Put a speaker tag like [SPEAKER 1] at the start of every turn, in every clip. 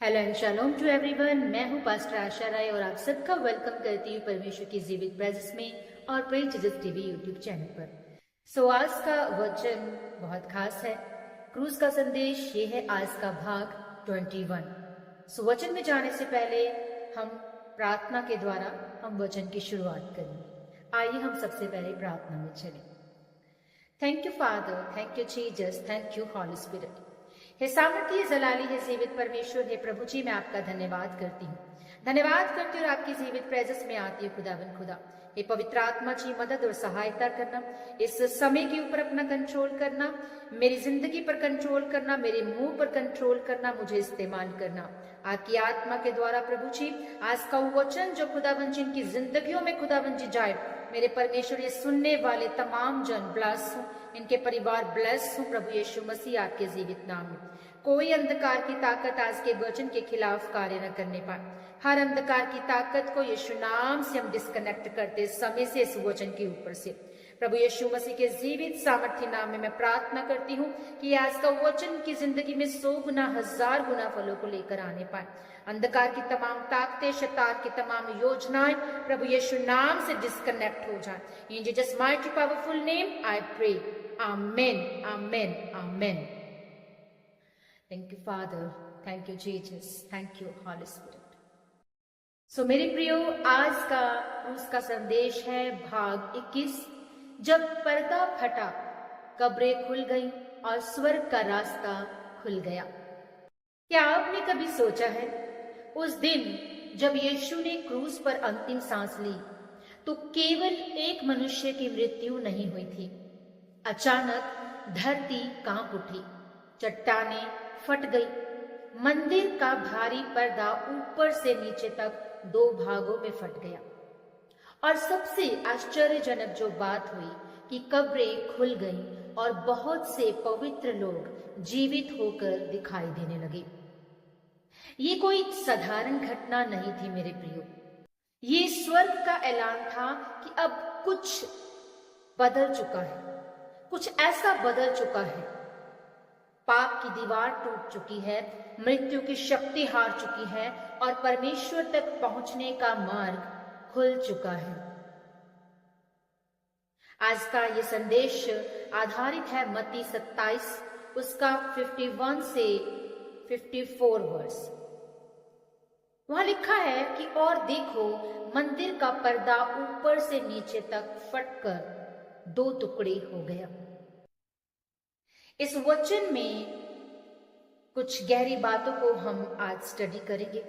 [SPEAKER 1] Hello and shalom to everyone. मैं हूं pastor आशा राय और आप सबका वेलकम करती हूं परमेश्वर की जीवित प्रेजेंस में और praise Jesus TV YouTube channel पर। आज का वचन बहुत खास है। क्रूज का संदेश ये है आज का भाग 21। वचन में जाने से पहले हम प्रार्थना के द्वारा हम वचन की शुरुआत करेंगे। आइए हम सबसे पहले प्रार्थना में चलें। Thank you father, thank you Jesus, thank you holy spirit. हे सामर्थ्य जलाली है जीवित परमेश्वर, हे प्रभु जी मैं आपका धन्यवाद करती हूँ। धन्यवाद करती हूँ और आपकी जीवित प्रेजेंस में आती हूँ खुदावन खुदा। हे पवित्र आत्मा जी मदद और सहायता करना, इस समय के ऊपर अपना कंट्रोल करना, मेरी जिंदगी पर कंट्रोल करना, मेरे मुंह पर कंट्रोल करना, मुझे इस्तेमाल करना आपकी आत्मा के द्वारा। प्रभु जी आज का वचन जो खुदावन जी इनकी जिंदगियों में खुदावन जी जाए, मेरे परमेश्वर ये सुनने वाले तमाम जन ब्लेस हो, इनके परिवार ब्लेस हो प्रभु यीशु मसीह आपके जीवित नाम में। कोई अंधकार की ताकत आज के वचन के खिलाफ कार्य न करने पाए। हर अंधकार की ताकत को यीशु नाम से हम डिस्कनेक्ट करते समय से इस वचन के ऊपर से प्रभु यीशु मसीह के जीवित सामर्थ्य नाम में मैं प्रार्थना करती हूँ कि आज का वचन की जिंदगी में 100 गुना 1000 गुना फलों को लेकर आने पाए। अंधकार की तमाम ताकतें, शैतान की तमाम योजनाएं प्रभु यीशु नाम से डिस्कनेक्ट हो जाए। In Jesus mighty powerful name I pray, amen, amen, amen. Thank you father, thank you Jesus, thank you holy spirit. मेरे प्रियो, आज का उसका संदेश है भाग 21। जब पर्दा फटा, कब्रें खुल गई और स्वर्ग का रास्ता खुल गया। क्या आपने कभी सोचा है उस दिन जब यीशु ने क्रूज पर अंतिम सांस ली तो केवल एक मनुष्य की मृत्यु नहीं हुई थी। अचानक धरती कांप उठी, चट्टानें फट गई, मंदिर का भारी पर्दा ऊपर से नीचे तक 2 भागों में फट गया और सबसे आश्चर्यजनक जो बात हुई कि कब्रें खुल गईं और बहुत से पवित्र लोग जीवित होकर दिखाई देने लगे। ये कोई साधारण घटना नहीं थी मेरे प्रियो, ये स्वर्ग का ऐलान था कि अब कुछ बदल चुका है, कुछ ऐसा बदल चुका है। पाप की दीवार टूट चुकी है, मृत्यु की शक्ति हार चुकी है और परमेश्वर तक पहुंचने का मार्ग खुल चुका है। आज का ये संदेश आधारित है मत्ती 27 उसका 51 से 54 वर्स। वहां लिखा है कि और देखो, मंदिर का पर्दा ऊपर से नीचे तक फटकर 2 टुकड़े हो गया। इस वचन में कुछ गहरी बातों को हम आज स्टडी करेंगे।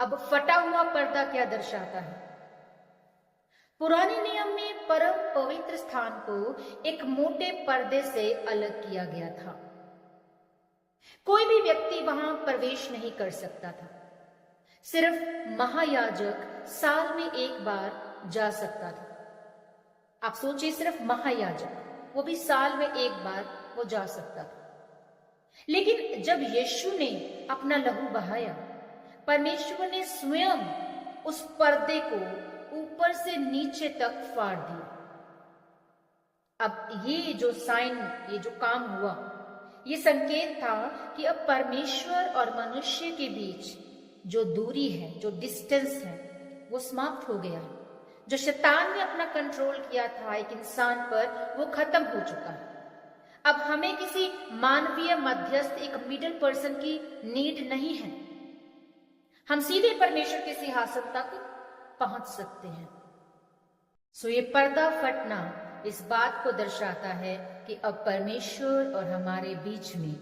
[SPEAKER 1] अब फटा हुआ पर्दा क्या दर्शाता है? पुराने नियम में परम पवित्र स्थान को एक मोटे पर्दे से अलग किया गया था। कोई भी व्यक्ति वहां प्रवेश नहीं कर सकता था। सिर्फ महायाजक साल में एक बार जा सकता था। आप सोचिए, सिर्फ महायाजक, वो भी साल में एक बार वो जा सकता था। लेकिन जब यीशु ने अपना लहू बहाया, परमेश्वर ने स्वयं उस पर्दे को ऊपर से नीचे तक फाड़ दिया। अब ये जो साइन, ये जो काम हुआ, ये संकेत था कि अब परमेश्वर और मनुष्य के बीच जो दूरी है, जो डिस्टेंस है, वो समाप्त हो गया है। जो शैतान ने अपना कंट्रोल किया था एक इंसान पर, वो खत्म हो चुका है। अब हमें किसी मानवीय मध्यस्थ, एक मिडिल पर्सन की नीड नहीं है। हम सीधे परमेश्वर के सिंहासन तक पहुंच सकते हैं। ये पर्दा फटना इस बात को दर्शाता है कि अब परमेश्वर और हमारे बीच में,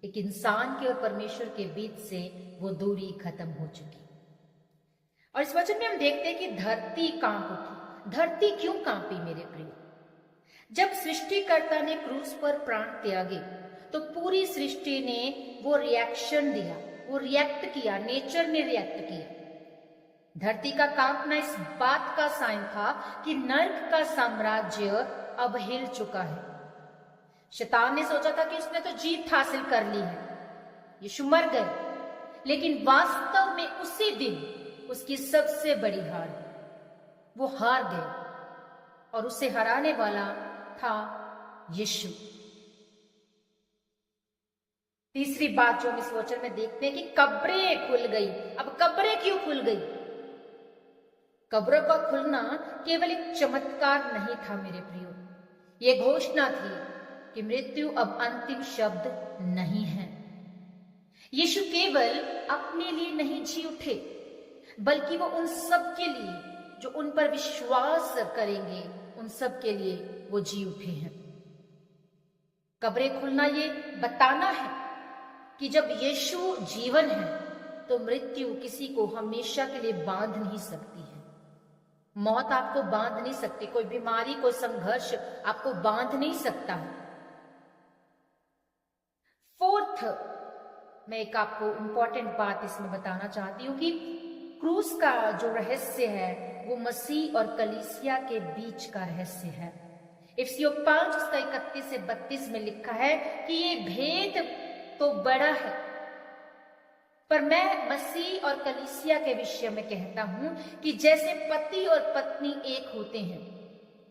[SPEAKER 1] एक इंसान के और परमेश्वर के बीच से वो दूरी खत्म हो चुकी। और इस वचन में हम देखते हैं कि धरती कांप उठी। धरती क्यों कांपी मेरे प्रिय? जब सृष्टिकर्ता ने क्रूस पर प्राण त्यागे तो पूरी सृष्टि ने वो रिएक्शन दिया, वो रिएक्ट किया, नेचर ने रिएक्ट किया। धरती का कांपना इस बात का साइन था कि नर्क का साम्राज्य अब हिल चुका है। शैतान ने सोचा था कि उसने तो जीत हासिल कर ली है, यीशु मर गए, लेकिन वास्तव में उसी दिन उसकी सबसे बड़ी हार, वो हार गए और उसे हराने वाला था यीशु। तीसरी बात जो हम इस वचन में देखते हैं कि कब्रें खुल गई। अब कब्रें क्यों खुल गई? कब्रों का खुलना केवल एक चमत्कार नहीं था मेरे प्रियो, ये घोषणा थी कि मृत्यु अब अंतिम शब्द नहीं है। यीशु केवल अपने लिए नहीं जी उठे, बल्कि वो उन सब के लिए जो उन पर विश्वास करेंगे, उन सब के लिए वो जी उठे हैं। कब्रें खुलना ये बताना है कि जब यीशु जीवन है तो मृत्यु किसी को हमेशा के लिए बांध नहीं सकती है। मौत आपको बांध नहीं सकती, कोई बीमारी, कोई संघर्ष आपको बांध नहीं सकता है। फोर्थ, मैं एक आपको इंपॉर्टेंट बात इसमें बताना चाहती हूं कि क्रूस का जो रहस्य है वो मसीह और कलीसिया के बीच का रहस्य है। इफिसियों 5 उसका 31 से 32 में लिखा है कि ये भेद तो बड़ा है, पर मैं मसीह और कलीसिया के विषय में कहता हूं कि जैसे पति और पत्नी एक होते हैं,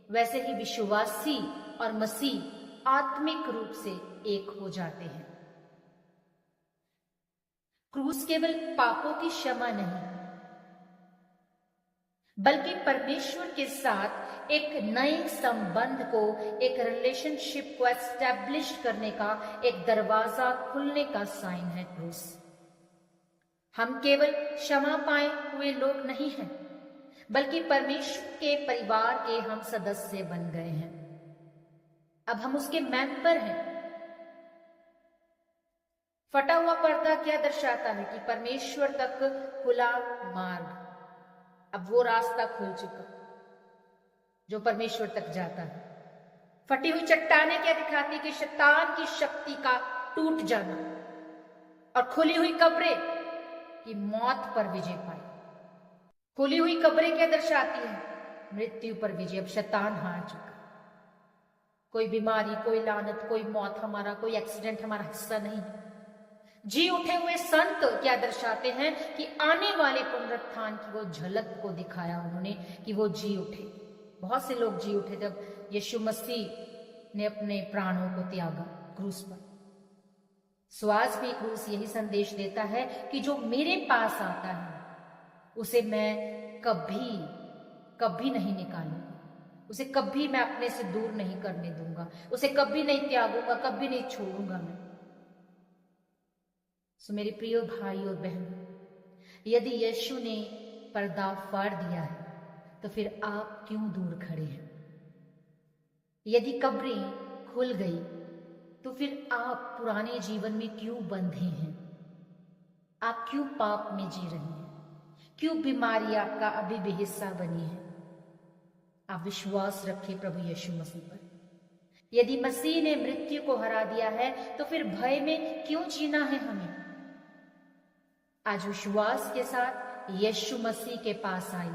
[SPEAKER 1] वैसे ही विश्वासी और मसीह आत्मिक रूप से एक हो जाते हैं। क्रूस केवल पापों की क्षमा नहीं, बल्कि परमेश्वर के साथ एक नए संबंध को, एक रिलेशनशिप को एस्टैब्लिश करने का एक दरवाजा खुलने का साइन है क्रूस। हम केवल क्षमा पाए हुए लोग नहीं हैं, बल्कि परमेश्वर के परिवार के हम सदस्य बन गए हैं। अब हम उसके मेंबर हैं। फटा हुआ पर्दा क्या दर्शाता है कि परमेश्वर तक खुला मार्ग। अब वो रास्ता खुल चुका जो परमेश्वर तक जाता है। फटी हुई चट्टानें क्या दिखाती कि शैतान की शक्ति का टूट जाना, और खुली हुई कब्रें कि मौत पर विजय पाई। खुली हुई कब्रें क्या दर्शाती है? मृत्यु पर विजय। अब शैतान हार चुका। कोई बीमारी, कोई लानत, कोई मौत हमारा, कोई एक्सीडेंट हमारा हिस्सा नहीं। जी उठे हुए संत क्या दर्शाते हैं कि आने वाले पुनरुत्थान की वो झलक को दिखाया उन्होंने कि वो जी उठे। बहुत से लोग जी उठे जब यीशु मसीह ने अपने प्राणों को त्यागा क्रूस पर। आज भी क्रूस यही संदेश देता है कि जो मेरे पास आता है उसे मैं कभी कभी नहीं निकालूंगा, उसे कभी मैं अपने से दूर नहीं करने दूंगा, उसे कभी नहीं त्यागूंगा, कभी नहीं छोड़ूंगा मैं। मेरे प्रिय भाई और बहन, यदि यीशु ने पर्दा फाड़ दिया है तो फिर आप क्यों दूर खड़े हैं? यदि कब्रें खुल गई तो फिर आप पुराने जीवन में क्यों बंधे हैं? आप क्यों पाप में जी रहे हैं? क्यों बीमारी आपका अभी भी हिस्सा बनी है? आप विश्वास रखें प्रभु यीशु मसीह पर। यदि मसीह ने मृत्यु को हरा दिया है तो फिर भय में क्यों जीना है हमें? आज विश्वास के साथ यीशु मसीह के पास आई,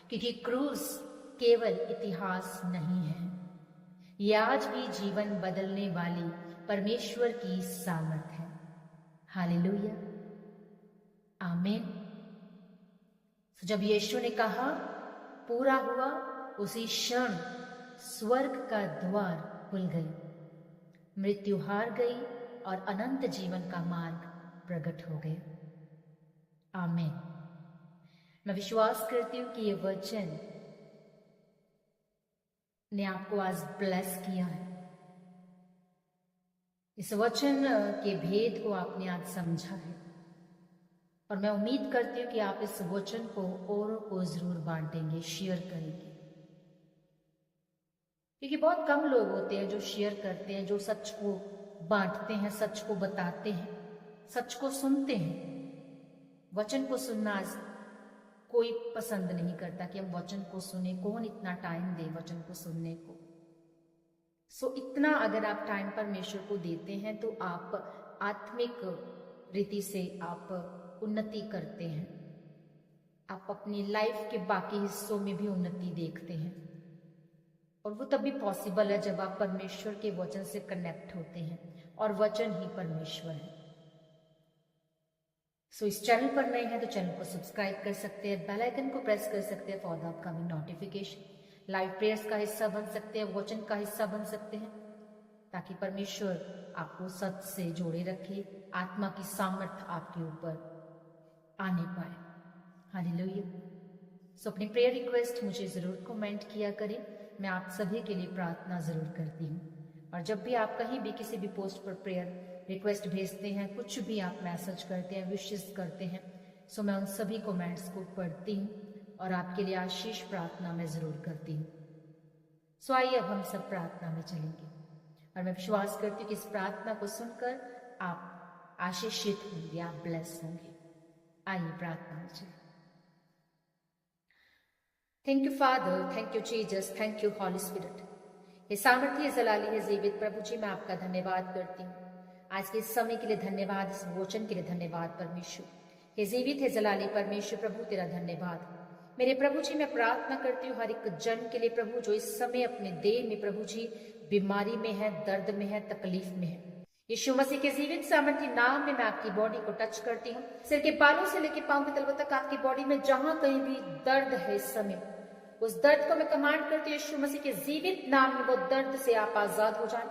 [SPEAKER 1] क्योंकि क्रूस केवल इतिहास नहीं है, ये आज भी जीवन बदलने वाली परमेश्वर की सामर्थ है। हालेलुया, आमीन। जब यीशु ने कहा पूरा हुआ, उसी क्षण स्वर्ग का द्वार खुल गई, मृत्यु हार गई और अनंत जीवन का मार्ग प्रकट हो गया। आमीन। मैं विश्वास करती हूं कि ये वचन ने आपको आज ब्लेस किया है। इस वचन के भेद को आपने आज समझा है, और मैं उम्मीद करती हूँ कि आप इस वचन को औरों को जरूर बांटेंगे, शेयर करेंगे, क्योंकि बहुत कम लोग होते हैं जो शेयर करते हैं, जो सच को बांटते हैं, सच को बताते हैं, सच को सुनते हैं। वचन को सुनना आज कोई पसंद नहीं करता कि हम वचन को सुने। कौन इतना टाइम दे वचन को सुनने को? इतना अगर आप टाइम परमेश्वर को देते हैं तो आप आत्मिक रीति से आप उन्नति करते हैं। आप अपनी लाइफ के बाकी हिस्सों में भी उन्नति देखते हैं, और वो तभी पॉसिबल है जब आप परमेश्वर के वचन से कनेक्ट होते हैं, और वचन ही परमेश्वर है। इस चैनल पर नए हैं तो चैनल को सब्सक्राइब कर सकते हैं, बेल आइकन को प्रेस कर सकते हैं for the upcoming notification. Live prayers का हिस्सा बन सकते हैं, वचन का हिस्सा बन सकते हैं, ताकि परमेश्वर आपको सत्य से जोड़े रखे, आत्मा की सामर्थ्य आपके ऊपर आने पाए। हालेलुया। सो अपनी प्रेयर रिक्वेस्ट मुझे ज़रूर कमेंट किया करें, मैं आप सभी के लिए प्रार्थना ज़रूर करती हूँ। और जब भी आप कहीं भी किसी भी पोस्ट पर प्रेयर रिक्वेस्ट भेजते हैं, कुछ भी आप मैसेज करते हैं, विशेष करते हैं, सो मैं उन सभी कमेंट्स को पढ़ती हूँ और आपके लिए आशीष प्रार्थना मैं ज़रूर करती हूँ। सो आइए अब हम सब प्रार्थना में चलेंगे और मैं विश्वास करती हूँ कि इस प्रार्थना को सुनकर आप आशीषित होंगे, आप ब्लेस होंगे। आइए प्रार्थना में चलें। Thank you father, thank you Jesus, thank you holy spirit. ये सामर्थ्य जलाली है जीवित प्रभु जी, मैं आपका धन्यवाद करती हूँ आज के इस समय के लिए धन्यवाद, इस वचन के लिए धन्यवाद परमेश्वर। हे जीवित है जलाली परमेश्वर प्रभु, तेरा धन्यवाद मेरे प्रभु जी। मैं प्रार्थना करती हूँ हर एक जन के लिए प्रभु, जो इस समय अपने देह में प्रभु जी बीमारी में है, दर्द में है, तकलीफ में है। यीशु मसीह के जीवित सामर्थ्य नाम में मैं आपकी बॉडी को टच करती हूँ, सिर के बालों से लेकर पांव के तलवों तक आपकी बॉडी में जहां कहीं भी दर्द है इस समय, उस दर्द को मैं कमांड करती हूँ यीशु मसीह के जीवित नाम में, वो दर्द से आप आजाद हो जाए,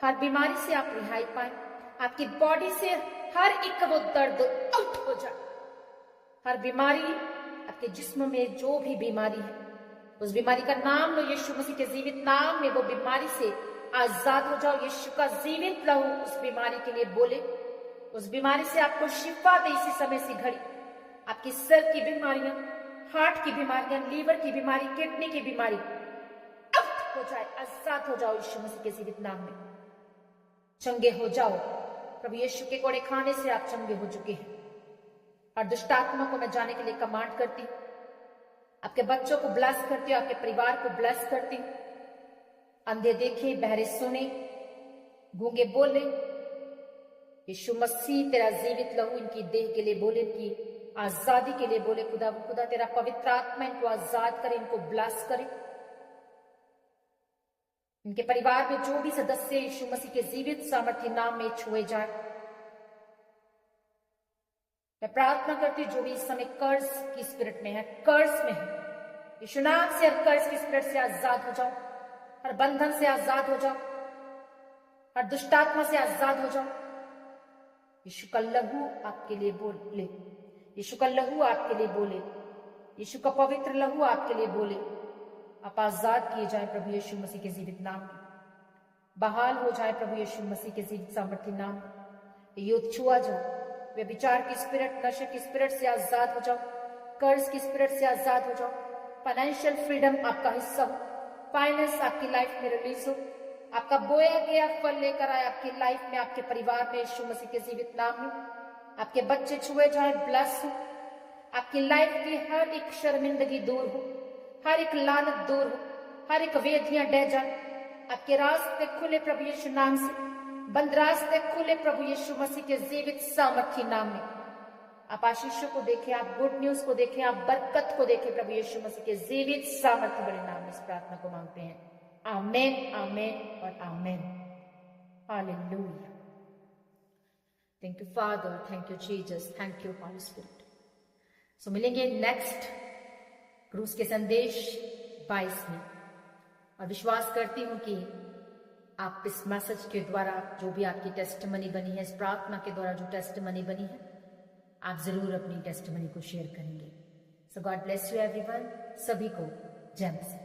[SPEAKER 1] हर बीमारी से आप रिहाई पाए, आपकी बॉडी से हर एक वो दर्द आउट हो जाए, हर बीमारी आपके जिस्म में जो भी बीमारी है उस बीमारी का नाम लो यीशु मसीह के जीवित नाम में, वो बीमारी से आजाद हो जाओ। यीशु का जीवित लहू उस बीमारी के लिए बोले, उस बीमारी से आपको शिफा दे इसी समय से घड़ी। आपकी सर की बीमारियां, हार्ट की बीमारियां, लीवर की बीमारी, किडनी की बीमारी आउट हो जाए, आजाद हो जाओ यीशु मसीह के जीवित नाम में। चंगे हो जाओ प्रभु यीशु के कोड़े खाने से आप चंगे हो चुके हैं। और दुष्ट आत्मा को मैं जाने के लिए कमांड करती हूँ, आपके बच्चों को ब्लेस करती हूँ, आपके परिवार को ब्लेस करती हूँ। अंधे देखे, बहरे सुने, गूंगे बोले, यीशु मसीह तेरा जीवित लहू इनकी देह के लिए बोले, इनकी आजादी के लिए बोले। खुदा खुदा तेरा पवित्र आत्मा इनको आजाद करे, इनको ब्लेस करे। इनके परिवार में जो भी सदस्य यीशु मसीह के जीवित सामर्थ्य नाम में छुए जाए। मैं प्रार्थना करती हूँ जो भी इस समय कर्ज की स्पिरिट में है, कर्ज में है, यीशु नाम से हर कर्ज की स्पिरिट से आजाद हो जाओ, हर बंधन से आजाद हो जाओ, हर दुष्टात्मा से आजाद हो जाओ। यीशु का लहू आपके लिए बोले, यीशु का लहू आपके लिए बोले, यीशु का पवित्र लहू आपके लिए बोले। आप आजाद किए जाए प्रभु यीशु मसीह के जीवित नाम में, बहाल हो जाए प्रभु यीशु मसीह के जीवित सामर्थ्य नाम में। युद्ध छुआ जाओ, व्यभिचार की स्पिरिट, नशे की स्पिरिट से आजाद हो जाओ, कर्ज की स्पिरिट से आजाद हो जाओ। फाइनेंशियल फ्रीडम आपका हिस्सा हो, फाइनेंस आपकी लाइफ में रिलीज हो, आपका बोया गया फल लेकर आए आपकी लाइफ में, आपके परिवार में यीशु मसीह के जीवित नाम में। आपके बच्चे छुए जाए, ब्लेस हो, आपकी लाइफ की हर एक शर्मिंदगी दूर हो, हर एक लानत दूर हो, हर एक वेदियां डह जाए। आपके रास्ते खुले प्रभु यीशु नाम से, बंद रास्ते खुले प्रभु यीशु मसीह के जीवित सामर्थ्य नाम में। आप आशीषों को देखें, आप गुड न्यूज को देखें, आप बरकत को देखें प्रभु यीशु मसीह के जीवित सामर्थ्य बड़े नाम में। इस प्रार्थना को मांगते हैं, आमेन, आमेन और amen. Hallelujah. Thank you father, thank you Jesus, thank you holy spirit. So मिलेंगे नेक्स्ट क्रूस के संदेश 22 में, और विश्वास करती हूं कि आप इस मैसेज के द्वारा जो भी आपकी टेस्टमनी बनी है, इस प्रार्थना के द्वारा जो टेस्टमनी बनी है, आप जरूर अपनी टेस्टमनी को शेयर करेंगे। सो गॉड ब्लेस यू एवरीवन। सभी को जय मसीह।